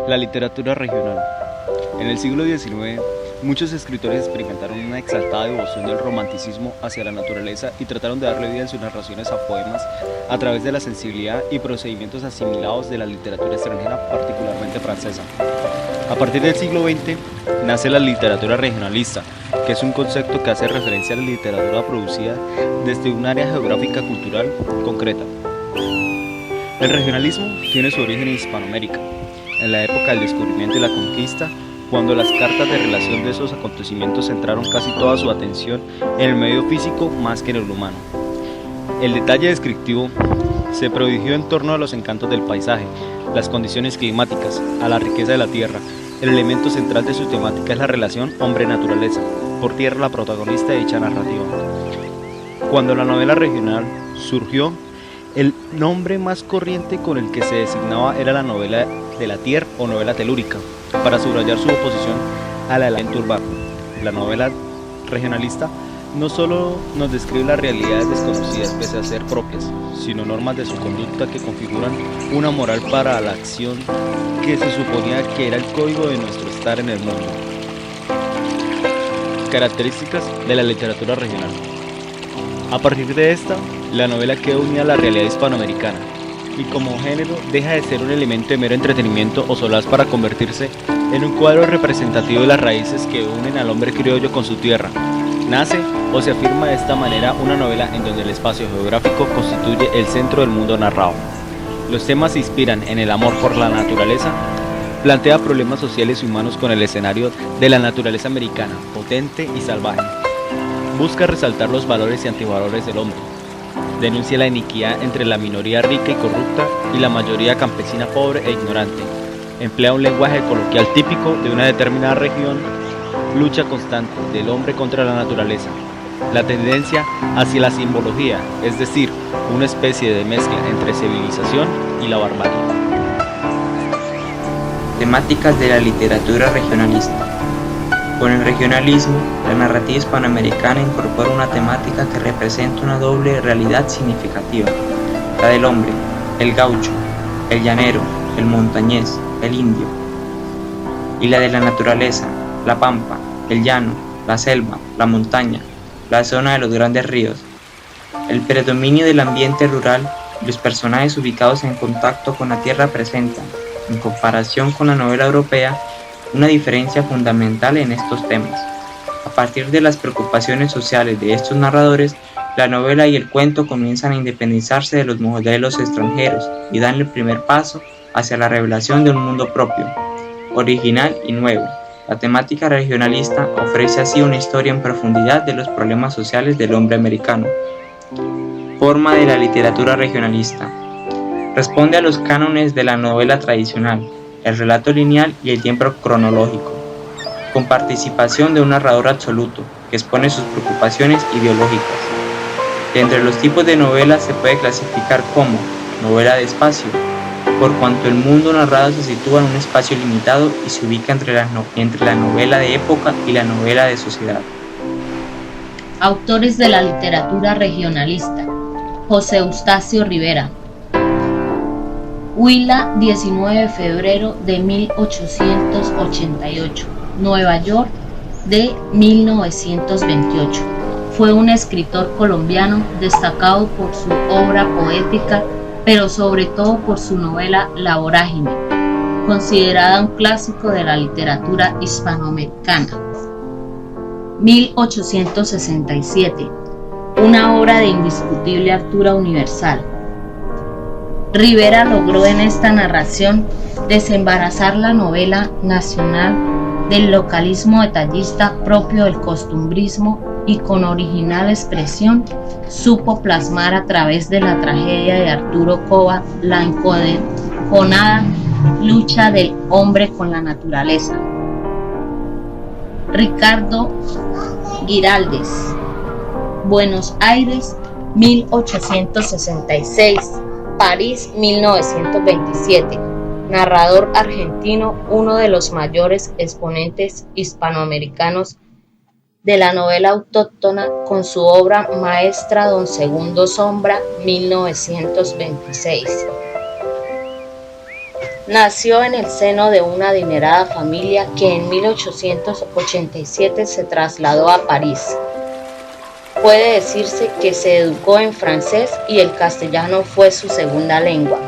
La literatura regional. En el siglo XIX, muchos escritores experimentaron una exaltada devoción del romanticismo hacia la naturaleza y trataron de darle vida en sus narraciones a poemas a través de la sensibilidad y procedimientos asimilados de la literatura extranjera, particularmente francesa. A partir del siglo XX, nace la literatura regionalista, que es un concepto que hace referencia a la literatura producida desde un área geográfica cultural concreta. El regionalismo tiene su origen en Hispanoamérica, en la época del descubrimiento y la conquista, cuando las cartas de relación de esos acontecimientos centraron casi toda su atención en el medio físico más que en el humano. El detalle descriptivo se prodigió en torno a los encantos del paisaje, las condiciones climáticas, a la riqueza de la tierra. El elemento central de su temática es la relación hombre-naturaleza, por tierra la protagonista de dicha narrativa. Cuando la novela regional surgió, el nombre más corriente con el que se designaba era la novela de la tierra o novela telúrica, para subrayar su oposición a la elemento urbano. La novela regionalista no solo nos describe las realidades desconocidas pese a ser propias, sino normas de su conducta que configuran una moral para la acción que se suponía que era el código de nuestro estar en el mundo. Características de la literatura regional. A partir de esta, la novela queda unida a la realidad hispanoamericana y como género deja de ser un elemento de mero entretenimiento o solaz para convertirse en un cuadro representativo de las raíces que unen al hombre criollo con su tierra. Nace o se afirma de esta manera una novela en donde el espacio geográfico constituye el centro del mundo narrado. Los temas se inspiran en el amor por la naturaleza, plantea problemas sociales y humanos con el escenario de la naturaleza americana, potente y salvaje. Busca resaltar los valores y antivalores del hombre. Denuncia la iniquidad entre la minoría rica y corrupta y la mayoría campesina pobre e ignorante. Emplea un lenguaje coloquial típico de una determinada región. Lucha constante del hombre contra la naturaleza. La tendencia hacia la simbología, es decir, una especie de mezcla entre civilización y la barbarie. Temáticas de la literatura regionalista. Con el regionalismo, la narrativa hispanoamericana incorpora una temática que representa una doble realidad significativa: la del hombre, el gaucho, el llanero, el montañés, el indio, y la de la naturaleza, la pampa, el llano, la selva, la montaña, la zona de los grandes ríos. El predominio del ambiente rural y los personajes ubicados en contacto con la tierra presentan, en comparación con la novela europea, una diferencia fundamental en estos temas. A partir de las preocupaciones sociales de estos narradores, la novela y el cuento comienzan a independizarse de los modelos extranjeros y dan el primer paso hacia la revelación de un mundo propio, original y nuevo. La temática regionalista ofrece así una historia en profundidad de los problemas sociales del hombre americano. Forma de la literatura regionalista. Responde a los cánones de la novela tradicional, el relato lineal y el tiempo cronológico, con participación de un narrador absoluto que expone sus preocupaciones ideológicas. De entre los tipos de novelas se puede clasificar como novela de espacio, por cuanto el mundo narrado se sitúa en un espacio limitado y se ubica entre la novela de época y la novela de sociedad. Autores de la literatura regionalista. José Eustacio Rivera. Huila, 19 de febrero de 1888, Nueva York de 1928. Fue un escritor colombiano destacado por su obra poética, pero sobre todo por su novela La Vorágine, considerada un clásico de la literatura hispanoamericana. 1867, una obra de indiscutible altura universal. Rivera logró en esta narración desembarazar la novela nacional del localismo detallista propio del costumbrismo y con original expresión supo plasmar a través de la tragedia de Arturo Cova la encojonada lucha del hombre con la naturaleza. Ricardo Giraldez. Buenos Aires, 1866. París, 1927. Narrador argentino, uno de los mayores exponentes hispanoamericanos de la novela autóctona, con su obra maestra Don Segundo Sombra, 1926. Nació en el seno de una adinerada familia que en 1887 se trasladó a París. Puede decirse que se educó en francés y el castellano fue su segunda lengua.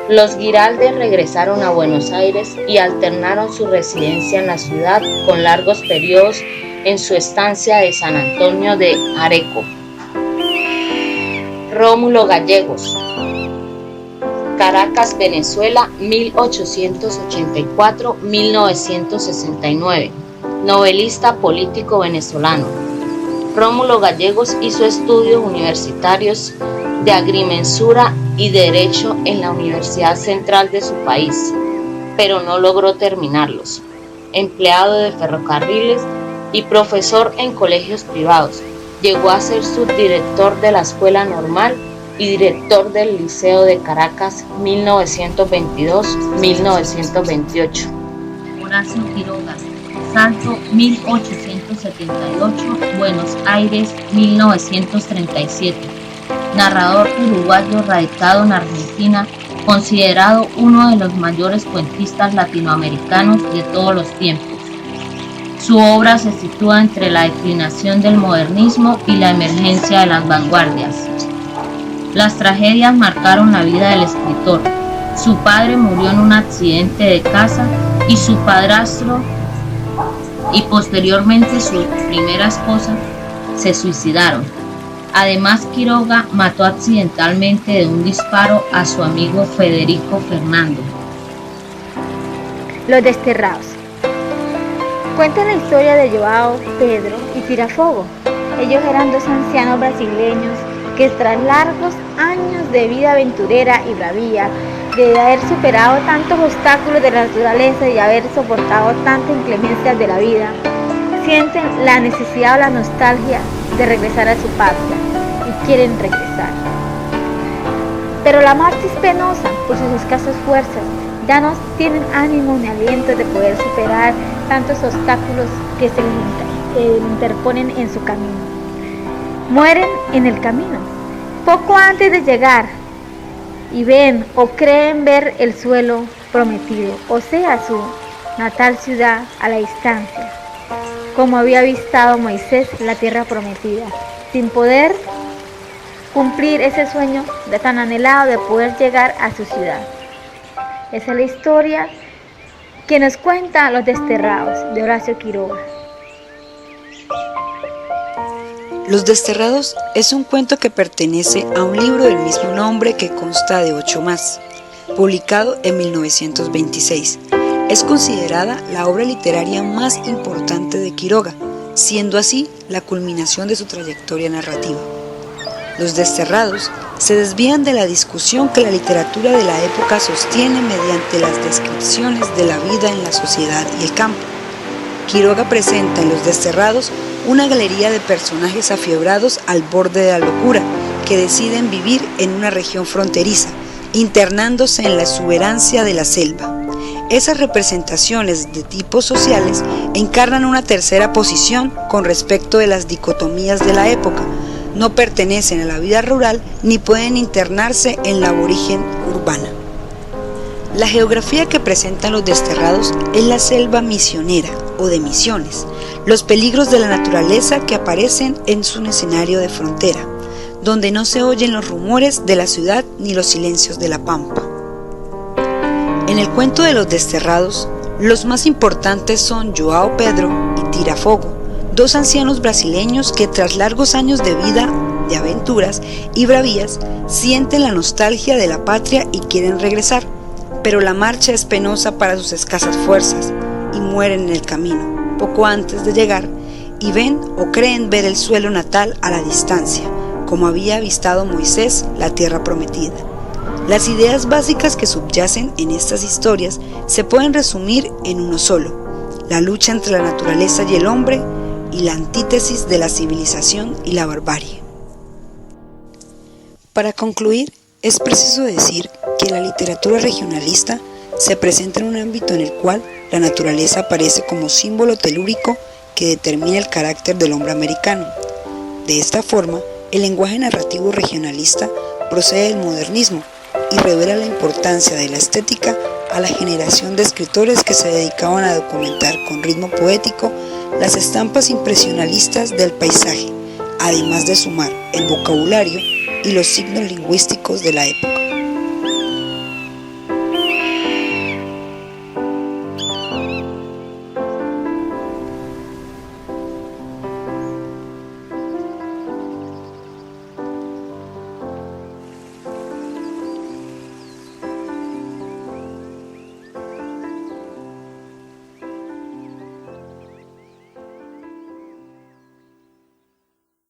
Los Giraldes regresaron a Buenos Aires y alternaron su residencia en la ciudad con largos periodos en su estancia de San Antonio de Areco. Rómulo Gallegos, Caracas, Venezuela, 1884-1969, novelista político venezolano. Rómulo Gallegos hizo estudios universitarios de agrimensura y derecho en la Universidad Central de su país, pero no logró terminarlos. Empleado de ferrocarriles y profesor en colegios privados, llegó a ser subdirector de la Escuela Normal y director del Liceo de Caracas 1922-1928. Horacio Quiroga, Salto 1878, Buenos Aires 1937. Narrador uruguayo radicado en Argentina, considerado uno de los mayores cuentistas latinoamericanos de todos los tiempos. Su obra se sitúa entre la declinación del modernismo y la emergencia de las vanguardias. Las tragedias marcaron la vida del escritor. Su padre murió en un accidente de casa y su padrastro y posteriormente su primera esposa se suicidaron. Además, Quiroga mató accidentalmente de un disparo a su amigo Federico Fernando. Los desterrados. Cuenta la historia de João, Pedro y Tirafogo. Ellos eran dos ancianos brasileños que tras largos años de vida aventurera y bravía, de haber superado tantos obstáculos de la naturaleza y haber soportado tantas inclemencias de la vida, sienten la necesidad o la nostalgia de regresar a su patria y quieren regresar. Pero la marcha es penosa por sus escasas fuerzas, ya no tienen ánimo ni aliento de poder superar tantos obstáculos que se les interponen en su camino. Mueren en el camino, poco antes de llegar, y ven o creen ver el suelo prometido, o sea, su natal ciudad a la distancia, como había avistado Moisés la tierra prometida, sin poder cumplir ese sueño de tan anhelado de poder llegar a su ciudad. Esa es la historia que nos cuenta Los Desterrados, de Horacio Quiroga. Los Desterrados es un cuento que pertenece a un libro del mismo nombre que consta de 8 más, publicado en 1926. Es considerada la obra literaria más importante de Quiroga, siendo así la culminación de su trayectoria narrativa. Los Desterrados se desvían de la discusión que la literatura de la época sostiene mediante las descripciones de la vida en la sociedad y el campo. Quiroga presenta en Los Desterrados una galería de personajes afiebrados al borde de la locura, que deciden vivir en una región fronteriza, internándose en la exuberancia de la selva. Esas representaciones de tipos sociales encarnan una tercera posición con respecto de las dicotomías de la época. No pertenecen a la vida rural ni pueden internarse en la aborigen urbana. La geografía que presentan Los Desterrados es la selva misionera o de Misiones, los peligros de la naturaleza que aparecen en su escenario de frontera, donde no se oyen los rumores de la ciudad ni los silencios de la pampa. En el cuento de Los Desterrados, los más importantes son João Pedro y Tirafogo, dos ancianos brasileños que tras largos años de vida, de aventuras y bravías, sienten la nostalgia de la patria y quieren regresar, pero la marcha es penosa para sus escasas fuerzas y mueren en el camino, poco antes de llegar, y ven o creen ver el suelo natal a la distancia, como había avistado Moisés la tierra prometida. Las ideas básicas que subyacen en estas historias se pueden resumir en uno solo: la lucha entre la naturaleza y el hombre y la antítesis de la civilización y la barbarie. Para concluir, es preciso decir que la literatura regionalista se presenta en un ámbito en el cual la naturaleza aparece como símbolo telúrico que determina el carácter del hombre americano. De esta forma, el lenguaje narrativo regionalista procede del modernismo, y revela la importancia de la estética a la generación de escritores que se dedicaban a documentar con ritmo poético las estampas impresionalistas del paisaje, además de sumar el vocabulario y los signos lingüísticos de la época.